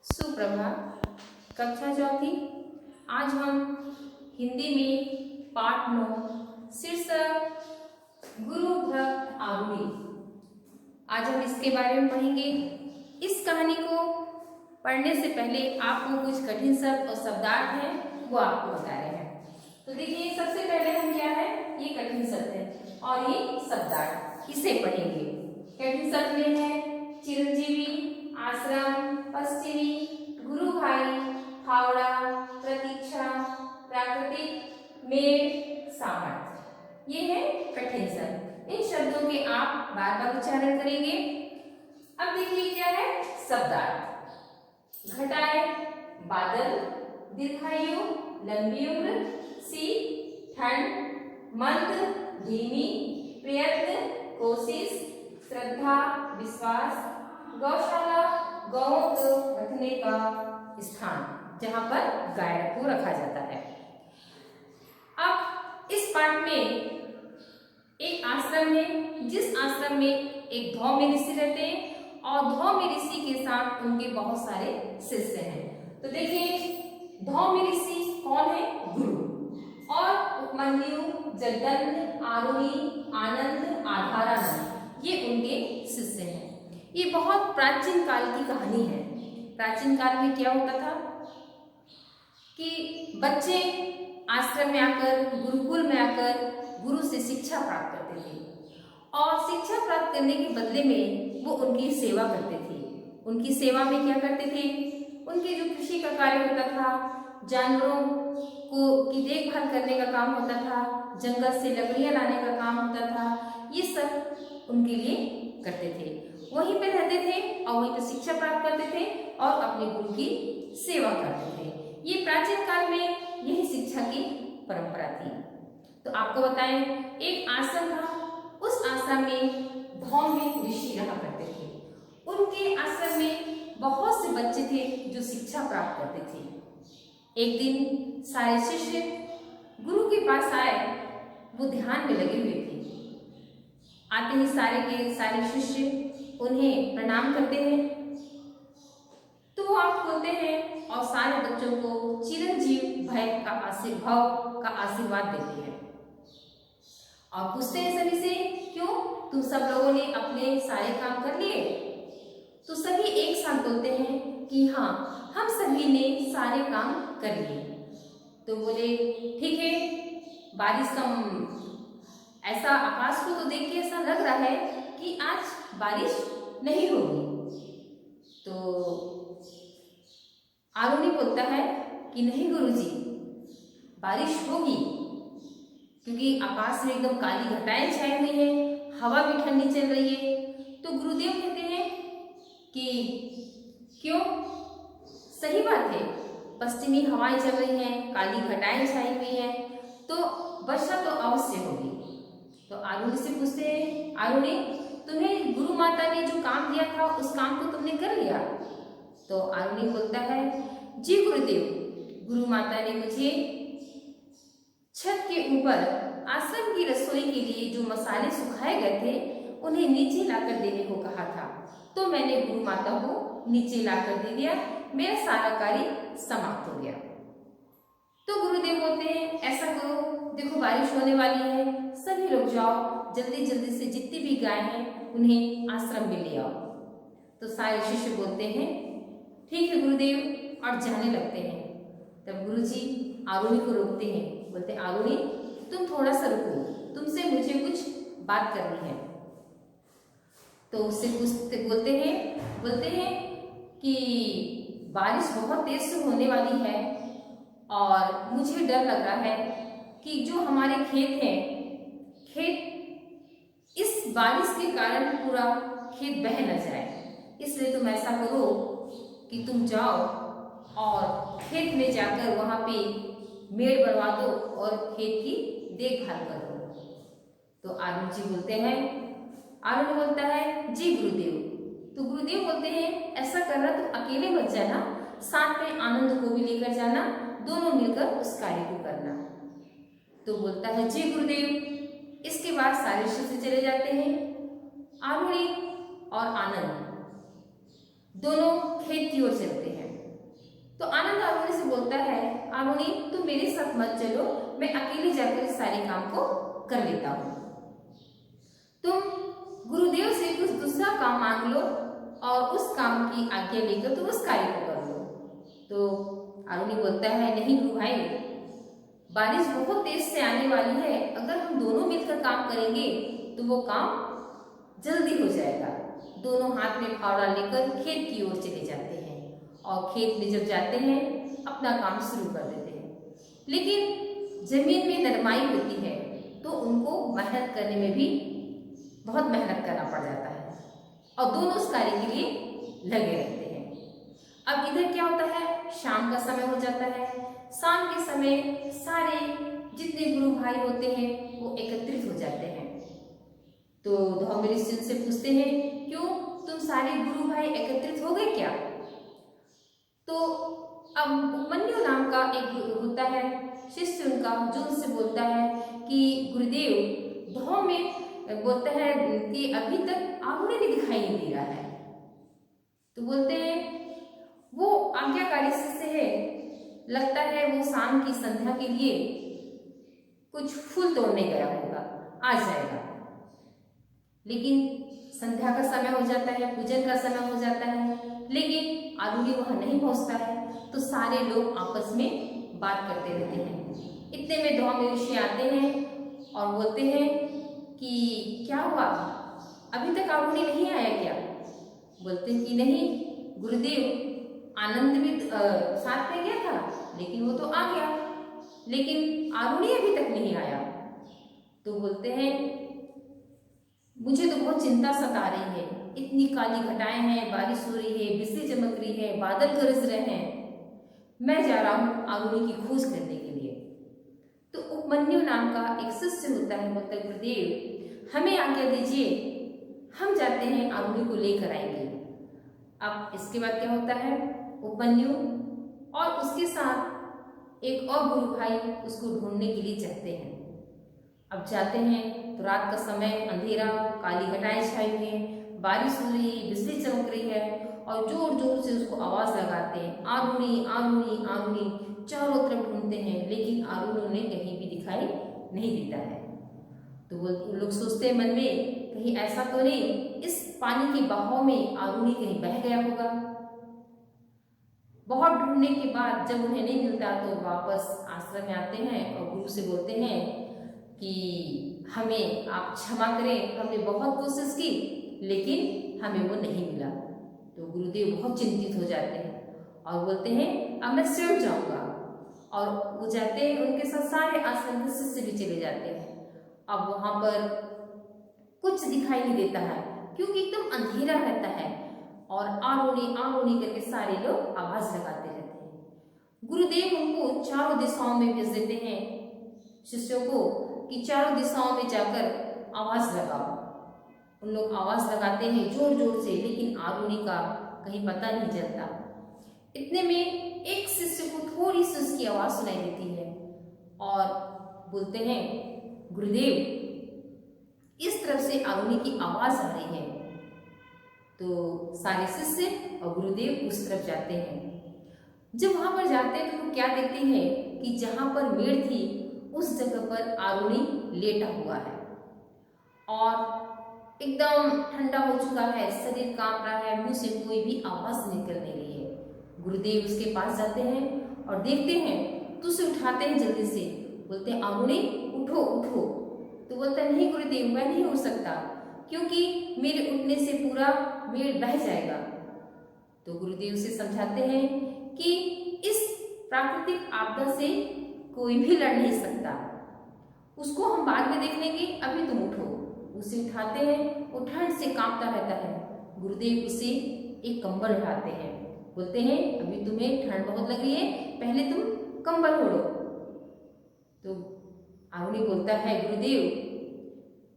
सुप्रभात। कक्षा चौथी। आज हम हिंदी में पाठ 9 शीर्षक गुरु भक्त आरुणि। आज हम इसके बारे में पढ़ेंगे। इस कहानी को पढ़ने से पहले आपको कुछ कठिन शब्द और शब्दार्थ हैं वो आपको बता रहे हैं। तो देखिए, सबसे पहले हम क्या है, ये कठिन शब्द है और ये शब्दार्थ, इसे पढ़ेंगे। कठिन शब्द में है चिरंजीवी, आश्रम, पश्चिमी, गुरु भाई, फावड़ा, प्रतीक्षा, प्राकृतिक, मेड़, सामर्थ्य। ये है कठिन शब्द। इन शब्दों के आप बार बार उच्चारण करेंगे। अब देखिए क्या है शब्दार्थ। घटाए, बादल, दीर्घायु, लंबी उम्र, सी, ठंड, मंद, धीमी, प्रयत्न, कोशिश, श्रद्धा, विश्वास, गौशाला, गौओं को रखने का स्थान जहां पर गाय को रखा जाता है। अब इस पाठ में एक आश्रम है, जिस आश्रम में एक धौम्य ऋषि रहते हैं और धौम्य ऋषि के साथ उनके बहुत सारे शिष्य हैं। तो देखिए, धौम्य ऋषि कौन है? गुरु। और उपमन्यु, जगदंड, आरुणि, आनंद, आधारानंद, ये उनके शिष्य हैं। ये बहुत प्राचीन काल की कहानी है। प्राचीन काल में क्या होता था कि बच्चे आश्रम में आकर, गुरुकुल में आकर गुरु से शिक्षा प्राप्त करते थे और शिक्षा प्राप्त करने के बदले में वो उनकी सेवा करते थे। उनकी सेवा में क्या करते थे? उनके जो कृषि का कार्य होता था, जानवरों को की देखभाल करने का काम होता था, जंगल से लकड़ियां लाने का काम होता था, ये सब उनके लिए करते थे। वहीं पे रहते थे और वहीं पे शिक्षा प्राप्त करते थे और अपने गुरु की सेवा करते थे। ये प्राचीन काल में यही शिक्षा की परंपरा थी। तो आपको बताएं, एक आश्रम था, उस आश्रम में धौम्य ऋषि रहा करते थे। उनके आश्रम में बहुत से बच्चे थे जो शिक्षा प्राप्त करते थे। एक दिन सारे शिष्य गुरु के पास आए, वो ध्यान में लगे हुए थे। आते ही सारे के सारे शिष्य उन्हें प्रणाम करते हैं। तो वो आंख खोलते हैं और सारे बच्चों को चिरंजीव भय का आशीर्वाद देते हैं और पूछते हैं सभी से, क्यों तुम सब लोगों ने अपने सारे काम कर लिए? तो सभी एक साथ बोलते हैं कि हाँ, हम सभी ने सारे काम कर लिए। तो बोले, ठीक है, बारिश का ऐसा आकाश को तो देख के ऐसा लग रहा है कि आज बारिश नहीं होगी। तो आरुणि बोलता है कि नहीं गुरुजी, बारिश होगी, क्योंकि आकाश में एकदम काली घटाएं छाई हुई है, हवा भी ठंडी चल रही है। तो गुरुदेव कहते हैं कि क्यों? सही बात है, पश्चिमी हवाएं चल रही हैं, काली घटाएं छाई हुई हैं, तो वर्षा तो अवश्य होगी। तो आरुणि से पूछते हैं, आरुणि, तुम्हें गुरु माता ने जो काम दिया था उस काम को तुमने कर लिया? तो आरुणि बोलता है, जी गुरुदेव, गुरु माता ने मुझे छत के ऊपर आश्रम की रसोई के लिए जो मसाले सुखाए गए थे उन्हें नीचे लाकर देने को कहा था, तो मैंने गुरु माता को नीचे लाकर दे दिया, मेरा सारा कार्य समाप्त हो गया। तो गुरुदेव बोलते हैं, ऐसा करो, देखो बारिश होने वाली है, सभी लोग जाओ, जल्दी जल्दी से जितनी भी गाय हैं उन्हें आश्रम में ले आओ। तो सारे शिष्य बोलते हैं, ठीक है गुरुदेव, और जाने लगते हैं। तब गुरुजी आरुणि को रोकते हैं, बोलते, आरुणि, तुम थोड़ा सा रुको, तुमसे मुझे कुछ बात करनी है। तो उससे बोलते हैं कि बारिश बहुत तेज से होने वाली है और मुझे डर लग रहा है कि जो हमारे खेत हैं, खेत इस बारिश के कारण पूरा खेत बह न जाए, इसलिए तुम ऐसा करो कि तुम जाओ और खेत में जाकर वहां पे मेड़ बनवा दो और खेत की देखभाल करो। तो आरुणि बोलता है, जी गुरुदेव। तो गुरुदेव बोलते हैं, ऐसा करना, तुम अकेले मत जाना, साथ में आनंद को भी लेकर जाना, दोनों मिलकर उस कार्य को करना। तो बोलता है, जी गुरुदेव। इसके बाद सारे शिष्य चले जाते हैं। आरुणि और आनंद दोनों खेत की ओर चलते हैं। तो आनंद आरुणि से बोलता है, आरुणि तुम मेरे साथ मत चलो, मैं अकेले जाकर इस सारे काम को कर लेता हूँ। तुम गुरुदेव से कुछ दूसरा काम मांग लो और उस काम की आज्ञा लेकर तुम उस कार्य को कर लो। तो आरुणि बोलता है, नहीं गुरु भाई, बारिश बहुत तेज से आने वाली है, अगर हम दोनों मिलकर काम करेंगे तो वो काम जल्दी हो जाएगा। दोनों हाथ में फावड़ा लेकर खेत की ओर चले जाते हैं और खेत में जब जाते हैं अपना काम शुरू कर देते हैं। लेकिन जमीन में नरमाई होती है तो उनको मेहनत करने में भी बहुत मेहनत करना पड़ जाता है और दोनों उस कार्य के लिए लगे रहते हैं। अब इधर क्या होता है, शाम का समय हो जाता है। शाम के समय सारे जितने गुरु भाई होते हैं वो एकत्रित हो जाते हैं। तो धौम्य ऋषि से पूछते हैं, क्यों तुम सारे गुरु भाई एकत्रित हो गए क्या? तो अब उपमन्यु नाम का एक होता है शिष्य उनका, जो उनसे बोलता है कि गुरुदेव, धौम्य बोलता है कि अभी तक आरुणि भी दिखाई नहीं दे रहा है। तो बोलते हैं वो आज्ञाकारी शिष्य है, लगता है वो शाम की संध्या के लिए कुछ फूल तोड़ने गया होगा, आ जाएगा। लेकिन संध्या का समय हो जाता है, पूजन का समय हो जाता है, लेकिन आरुणि वहां नहीं पहुंचता है। तो सारे लोग आपस में बात करते रहते हैं। इतने में धौम्य ऋषि आते हैं और बोलते हैं कि क्या हुआ, अभी तक आरुणि नहीं आया क्या? बोलते हैं कि नहीं गुरुदेव, आनंद भी साथ में गया था, लेकिन वो तो आ गया, लेकिन आरुणि अभी तक नहीं आया। तो बोलते हैं मुझे तो बहुत चिंता सता रही है, इतनी काली घटाएं हैं, बारिश हो रही है, बिजली चमक रही है, बादल गरज रहे हैं, मैं जा रहा हूँ आरुणि की खोज करने के लिए। तो उपमन्यु नाम का एक शिष्य होता है, बोलता है गुरुदेव हमें आज्ञा दीजिए, हम जाते हैं आरुणि को लेकर आएंगे। अब इसके बाद क्या होता है, उपमन्यु और उसके साथ एक और गुरु भाई उसको ढूंढने के लिए जाते हैं। अब जाते हैं तो रात का समय, अंधेरा, काली घटाएं छाई हुई है, बारिश हो रही है, बिजली चमक रही है और जोर जोर से उसको आवाज लगाते हैं, आरुणि आरुणि आरुणि। चारों तरफ ढूंढते हैं लेकिन आरुणि उन्हें कहीं भी दिखाई नहीं देता है। तो वो लोग सोचते हैं मन में, कहीं ऐसा तो नहीं इस पानी के बहाव में आरुणि कहीं बह गया होगा। बहुत ढूंढने के बाद जब उन्हें नहीं मिलता तो वापस आश्रम में आते हैं और गुरु से बोलते हैं कि हमें आप क्षमा करें, हमने बहुत कोशिश की लेकिन हमें वो नहीं मिला। तो गुरुदेव बहुत चिंतित हो जाते हैं और बोलते हैं अब मैं स्वयं जाऊंगा। और वो जाते हैं, उनके साथ सारे आश्रम के शिष्य भी चले जाते हैं। अब वहां पर कुछ दिखाई नहीं देता है क्योंकि एकदम अंधेरा रहता है और आरुणि आरुणि करके सारे लोग आवाज लगाते रहते हैं। गुरुदेव उनको चारों दिशाओं में भेज देते हैं शिष्यों को कि चारों दिशाओं में जाकर आवाज लगाओ। उन लोग आवाज लगाते हैं जोर जोर से, लेकिन आरुणि का कहीं पता नहीं चलता। इतने में एक शिष्य को थोड़ी सी उसकी आवाज सुनाई देती है और बोलते हैं गुरुदेव इस तरफ से आरुणि की आवाज आ रही है। तो सारे शिष्य और गुरुदेव उस तरफ जाते हैं। जब वहां पर जाते हैं तो वो क्या देखते हैं कि जहां पर मेड़ थी उस जगह पर आरुणि लेटा हुआ है और एकदम ठंडा हो चुका है, शरीर कांप रहा है, मुंह से कोई भी आवाज निकल नहीं रही है। गुरुदेव उसके पास जाते हैं और देखते हैं तो उसे उठाते हैं जल्दी से, बोलते हैं आरुणि उठो उठो। तो बोलता है नहीं गुरुदेव मैं नहीं उठ सकता क्योंकि मेरे उठने से पूरा मेड़ बह जाएगा। तो गुरुदेव से समझाते हैं कि इस प्राकृतिक आपदा से कोई भी लड़ नहीं सकता, उसको हम बाद में देख लेंगे, अभी तुम उठो। उसे उठाते हैं, वो ठंड से कांपता रहता है। गुरुदेव उसे एक कंबल उठाते हैं, बोलते हैं अभी तुम्हें ठंड बहुत लग रही है, पहले तुम कंबल ओढ़ो। तो आरुणि बोलता है गुरुदेव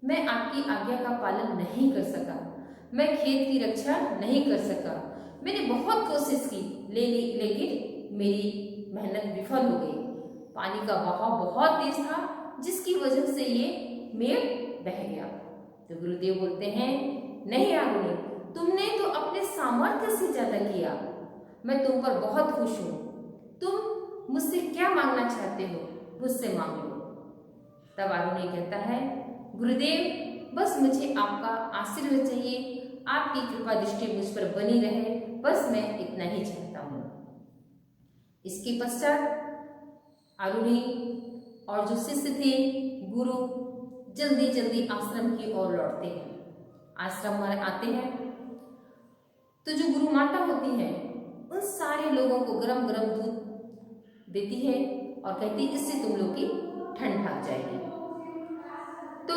मैं आपकी आज्ञा का पालन नहीं कर सका, मैं खेत की रक्षा नहीं कर सका, मैंने बहुत कोशिश की लेकिन मेरी मेहनत विफल हो गई। पानी का बहाव बहुत तेज था जिसकी वजह से ये मेड़ बह गया। तो गुरुदेव बोलते हैं नहीं आरुणि तुमने तो अपने सामर्थ्य से ज्यादा किया, मैं तुम पर बहुत खुश हूँ, तुम मुझसे क्या मांगना चाहते हो, मुझसे मांग लो। तब आरुणि कहता है, गुरुदेव बस मुझे आपका आशीर्वाद चाहिए, आपकी कृपा दृष्टि मुझ पर बनी रहे, बस मैं इतना ही चाहता हूँ। इसके पश्चात आरुणि और जो शिष्य थे, गुरु जल्दी जल्दी आश्रम की ओर लौटते हैं। आश्रम में आते हैं तो जो गुरु माता होती है उन सारे लोगों को गरम गरम दूध देती है और कहती है इससे तुम लोग की ठंड भाग जाएगी। तो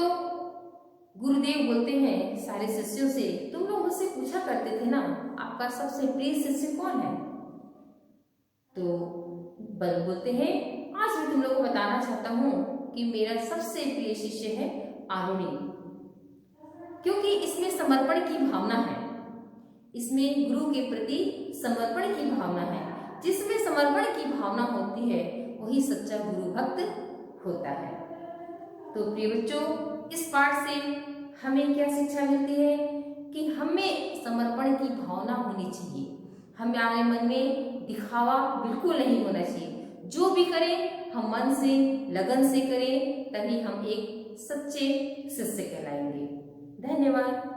गुरुदेव बोलते हैं सारे शिष्यों से, तुम लोग मुझसे पूछा करते थे ना आपका सबसे प्रिय शिष्य कौन है। तो बल बोलते हैं, आज मैं तुम लोग को बताना चाहता हूँ कि मेरा सबसे प्रिय शिष्य है आरुणि, क्योंकि इसमें समर्पण की भावना है, इसमें गुरु के प्रति समर्पण की भावना है। जिसमें समर्पण की भावना होती है वही सच्चा गुरु भक्त होता है। तो प्रिय बच्चों, इस पाठ से हमें क्या शिक्षा मिलती है कि हमें समर्पण की भावना होनी चाहिए। हमारे मन में दिखावा बिल्कुल नहीं होना चाहिए। जो भी करें हम मन से लगन से करें, तभी हम एक सच्चे शिष्य कहलाएंगे। धन्यवाद।